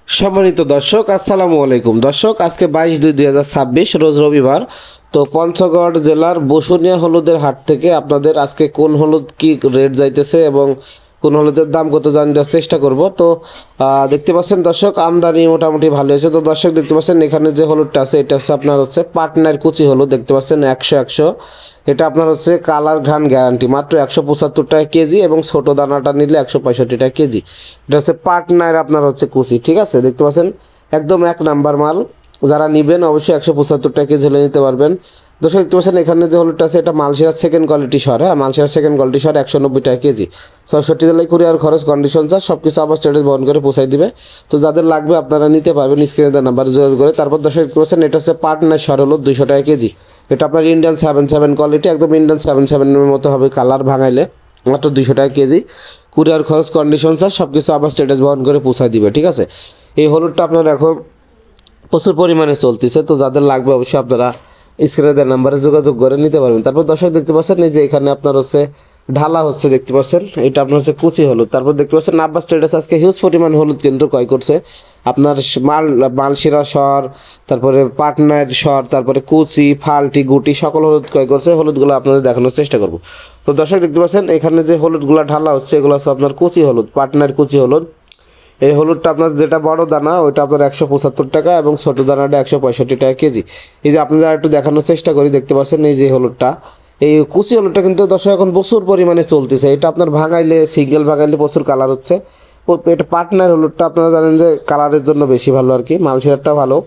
সম্মানিত দর্শক আসসালামু আলাইকুম। দর্শক আজকে 22/2/2026 রোজ রবিবার। তো পঞ্চগড় জেলার বসুনিয়া হলুদের হাট থেকে আপনাদের আজকে কোন হলুদ কি রেট যাইতেছে এবং কোন হলুদের দাম কত জানার চেষ্টা করব। তো দেখতে পাচ্ছেন দর্শক, আমদানি মোটামুটি ভালো হয়েছে। তো দর্শক দেখতে পাচ্ছেন এখানে যে হলুদটা আছে এটা হচ্ছে আপনার হচ্ছে পাটনার কুচি হলুদ। দেখতে পাচ্ছেন 100 এটা আপনার হচ্ছে কালার ঘ্রাণ গ্যারান্টি, মাত্র 175 টাকা কেজি এবং ছোটো দানাটা নিলে 165 টাকা কেজি। এটা হচ্ছে পাটনার আপনার হচ্ছে কুচি, ঠিক আছে। দেখতে পাচ্ছেন একদম এক নাম্বার মাল। যারা নেবেন অবশ্যই 175 টাকা কেজি হলে নিতে পারবেন। দর্শক দেখতে পাচ্ছেন এখানে যে হলুদটা আছে এটা মালশিরার সেকেন্ড কোয়ালিটি সর, হ্যাঁ মালশিরার সেকেন্ড কোয়ালিটি সর 190 টাকা কেজি। 64 জেলায় কুরিয়ার খরচ, কন্ডিশন চার্জ সব কিছু আবার স্ট্যাটাস বহন করে পৌঁছাই দিবে। তো যাদের লাগবে আপনারা নিতে পারবেন স্ক্রিনে দেওয়া নাম্বার যোগাযোগ করে। তারপর দর্শক দেখতে পাচ্ছেন এটা হচ্ছে পাটনার সর হলুদ 200 টাকা কেজি। এটা আপনার ইন্ডিয়ান 77 কোয়ালিটি, একদম ইন্ডিয়ান 77-এর মতো হবে কালার, ভাঙাইলে মাত্র 200 টাকা কেজি। কুরিয়ার খরচ, কন্ডিশন চার্জ সব কিছু আবার স্ট্যাটাস বহন করে পৌঁছায় দিবে, ঠিক আছে। এই হলুদটা আপনার এখন প্রচুর পরিমাণে চলতেছে। তো যাদের লাগবে অবশ্যই আপনারা স্ক্রিনে দেওয়া নাম্বারে যোগাযোগ করে নিতে পারবেন। তারপর দর্শক দেখতে পাচ্ছেন এই যে এখানে আপনার হচ্ছে ঢালা হচ্ছে, দেখতে পাচ্ছেন এটা আপনার হচ্ছে কুচি হলুদ। তারপর দেখতে পাচ্ছেন আব্বাস ট্রেডার্স আজকে হিউজ পরিমাণ হলুদ কিন্তু ক্রয় করছে। আপনার মালশিরা সর, তারপরে পাটনার সর, তারপরে কুচি, ফাল্টি, গুটি সকল হলুদ ক্রয় করছে। হলুদগুলো আপনাদের দেখানোর চেষ্টা করব। তো দর্শক দেখতে পাচ্ছেন এখানে যে হলুদগুলো ঢালা হচ্ছে এগুলো হচ্ছে আপনার কুচি হলুদ, পাটনার কুচি হলুদ। এই হলুদটা আপনার যেটা বড় দানা ওইটা আপনার 175 টাকা এবং ছোটো দানাটা 165 টাকা কেজি। এই যে আপনাদের একটু দেখানোর চেষ্টা করি, দেখতে পাচ্ছেন এই যে হলুদটা, এই কুচি হলুদটা কিন্তু দর্শক এখন প্রচুর পরিমাণে চলতেছে। এটা আপনার ভাঙাইলে, সিঙ্গেল ভাঙাইলে প্রচুর কালার হচ্ছে। এটা পার্টনার হলুদটা আপনারা জানেন যে কালারের জন্য বেশি ভালো আর কি, মালশিরারটা ভালো।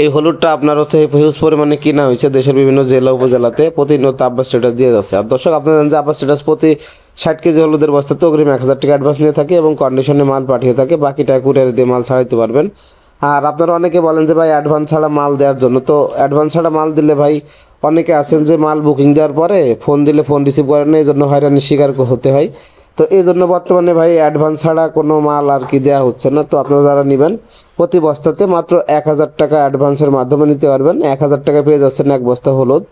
এই হলুদটা আপনার হচ্ছে হিউজ পরিমাণে কিনা হয়েছে দেশের বিভিন্ন জেলা উপজেলাতে, প্রতিনিয়ত আব্বাস স্ট্যাটাস দিয়ে যাচ্ছে। আর দর্শক আপনারা জানেন যে আব্বাস স্ট্যাটাস প্রতি 60 কেজি হলুদের বস্তাতে অগ্রিম 1000 টাকা অ্যাডভান্স নিয়ে থাকে এবং কন্ডিশনে মাল পাঠিয়ে থাকে, বাকি টাকা কুরিয়ারে দিয়ে মাল ছাড়াইতে পারবেন। আর আপনারা অনেকে বলেন যে ভাই অ্যাডভান্স ছাড়া মাল দেওয়ার জন্য, তো অ্যাডভান্স ছাড়া মাল দিলে ভাই অনেকে আছেন যে মাল বুকিং দেওয়ার পরে ফোন দিলে ফোন রিসিভ করেন না, এই জন্য হয়রানির শিকার হতে হয়। তো এই জন্য বর্তমানে ভাই অ্যাডভান্স ছাড়া কোনো মাল আর কি দেওয়া হচ্ছে না। তো আপনারা যারা নেবেন প্রতি বস্তাতে মাত্র 1000 টাকা অ্যাডভান্সের মাধ্যমে নিতে পারবেন। 1000 টাকা পেয়ে যাচ্ছেন এক বস্তা হলুদ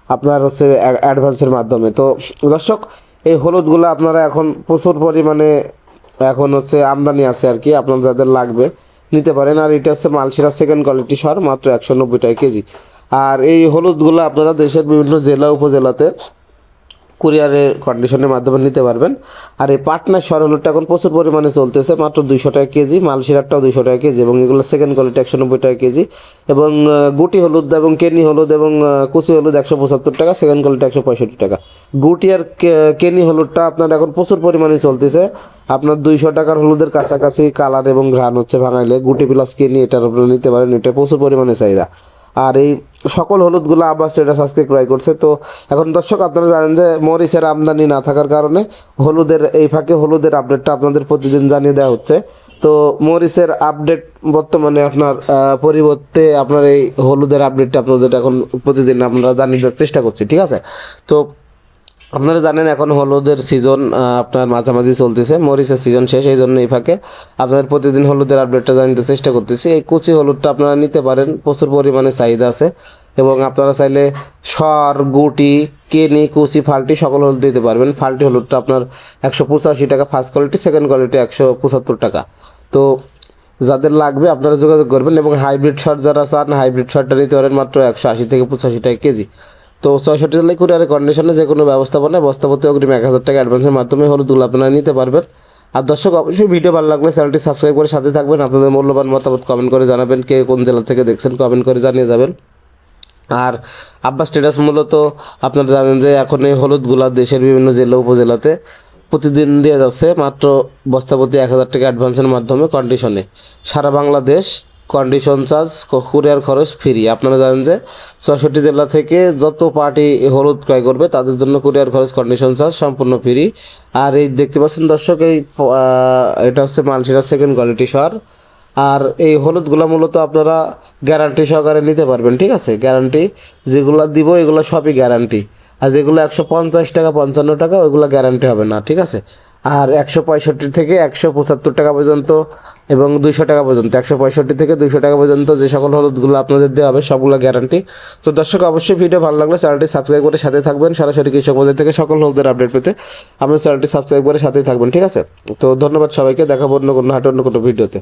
আপনার হচ্ছে অ্যাডভান্সের মাধ্যমে। তো দর্শক এই হলুদগুলো আপনারা এখন প্রচুর পরিমাণে এখন হচ্ছে আমদানি আছে আর কি, আপনার যাদের লাগবে নিতে পারেন। আর এটা হচ্ছে মালশিরা সেকেন্ড কোয়ালিটি সর, মাত্র 190 টাকা কেজি। আর এই হলুদগুলো আপনারা দেশের বিভিন্ন জেলা উপজেলাতে কুরিয়ারের কন্ডিশনের মাধ্যমে নিতে পারবেন। আর এই পাটনার সর হলুদটা এখন প্রচুর পরিমাণে চলতেছে, মাত্র 200 টাকা কেজি। মালশিরারটাও 200 টাকা কেজি এবং এগুলো সেকেন্ড কোয়ালিটি 190 টাকা কেজি। এবং গুটি হলুদ এবং কেনি হলুদ এবং কুচি হলুদ 175 টাকা, সেকেন্ড কোয়ালিটি 165 টাকা। গুটি আর কেনি হলুদটা আপনার এখন প্রচুর পরিমাণে চলতেছে, আপনার 200 টাকার হলুদের কাছাকাছি কালার এবং ঘ্রাণ হচ্ছে ভাঙাইলে। গুটি প্লাস কেনি এটার উপরে নিতে পারেন, এটা প্রচুর পরিমাণে চাহিদা। আর এই সকল হলুদগুলো আবার স্ট্যাটাস আজকে ক্রয় করছে। তো এখন দর্শক আপনারা জানেন যে মরিচের আমদানি না থাকার কারণে হলুদের এই ফাঁকে হলুদের আপডেটটা আপনাদের প্রতিদিন জানিয়ে দেওয়া হচ্ছে। তো মরিচের আপডেট বর্তমানে আপনার পরিবর্তে আপনার এই হলুদের আপডেটটা আপনাদের এখন প্রতিদিন আমরা জানিয়ে দেওয়ার চেষ্টা করছি, ঠিক আছে। তো আপনারা জানেন এখন হলুদের সিজন আপনার মাঝামাঝি চলতেছে, মরিচের সিজন শেষ, এই জন্য এই ফাঁকে আপনাদের প্রতিদিন হলুদের আপডেটটা জানতে চেষ্টা করতেছি। এই কুচি হলুদটা আপনারা নিতে পারেন, প্রচুর পরিমাণে চাহিদা আছে এবং আপনারা চাইলে সর, গুটি, কেনি, কুচি, ফাল্টি সকল হলুদ দিতে পারবেন। ফাল্টি হলুদটা আপনার 185 টাকা ফার্স্ট কোয়ালিটি, সেকেন্ড কোয়ালিটি 175 টাকা। তো যাদের লাগবে আপনারা যোগাযোগ করবেন। এবং হাইব্রিড সর যারা চান হাইব্রিড সরটা নিতে পারেন মাত্র 180 থেকে 85 টাকা কেজি। তো 64 জেলায় কুরিয়ারের কন্ডিশনে যে কোনো ব্যবস্থাপনায় বস্তাপতি অগ্রিম 1000 টাকা অ্যাডভান্সের মাধ্যমে হলুদগুলো আপনারা নিতে পারবেন। আর দর্শক অবশ্যই ভিডিও ভালো লাগলে চ্যানেলটি সাবস্ক্রাইব করে সাথে থাকবেন। আপনাদের মূল্যবান মতামত কমেন্ট করে জানাবেন, কে কোন জেলা থেকে দেখছেন কমেন্ট করে জানিয়ে যাবেন। আর আব্বাস স্ট্যাটাস মূলত আপনারা জানেন যে এখন এই হলুদগুলা দেশের বিভিন্ন জেলা উপজেলাতে প্রতিদিন দিয়ে যাচ্ছে মাত্র বস্তাপতি 1000 টাকা অ্যাডভান্সের মাধ্যমে কন্ডিশনে, সারা বাংলাদেশ কন্ডিশন চার্জ, কুরিয়ার খরচ ফ্রি। আপনারা জানেন যে 64 জেলা থেকে যত পার্টি হলুদ ক্রয় করবে তাদের জন্য কুরিয়ার খরচ, কন্ডিশন চার্জ সম্পূর্ণ ফ্রি। আর এই দেখতে পাচ্ছেন দর্শক এই এটা হচ্ছে মালশিরা সেকেন্ড কোয়ালিটি সর। আর এই হলুদগুলো মূলত আপনারা গ্যারান্টি সহকারে নিতে পারবেন, ঠিক আছে। গ্যারান্টি যেগুলো দিব এগুলো সবই গ্যারান্টি। আর যেগুলো 150 টাকা 55 টাকা ওইগুলো গ্যারান্টি হবে না, ঠিক আছে। আর 165 থেকে 175 টাকা পর্যন্ত এবং 200 টাকা পর্যন্ত, 165 থেকে 200 টাকা পর্যন্ত যে সকল হলুদগুলো আপনাদের দেওয়া হবে সবগুলো গ্যারান্টি। তো দর্শক অবশ্যই ভিডিও ভালো লাগলে চ্যানেলটি সাবস্ক্রাইব করে সাথে থাকবেন, সরাসরি কৃষক বাজার থেকে সকল হলুদের আপডেট পেতে আপনার চ্যানেলটি সাবস্ক্রাইব করে সাথেই থাকবেন, ঠিক আছে। তো ধন্যবাদ সবাইকে, দেখাবো অন্য কোনো হাটে অন্য কোনো ভিডিওতে।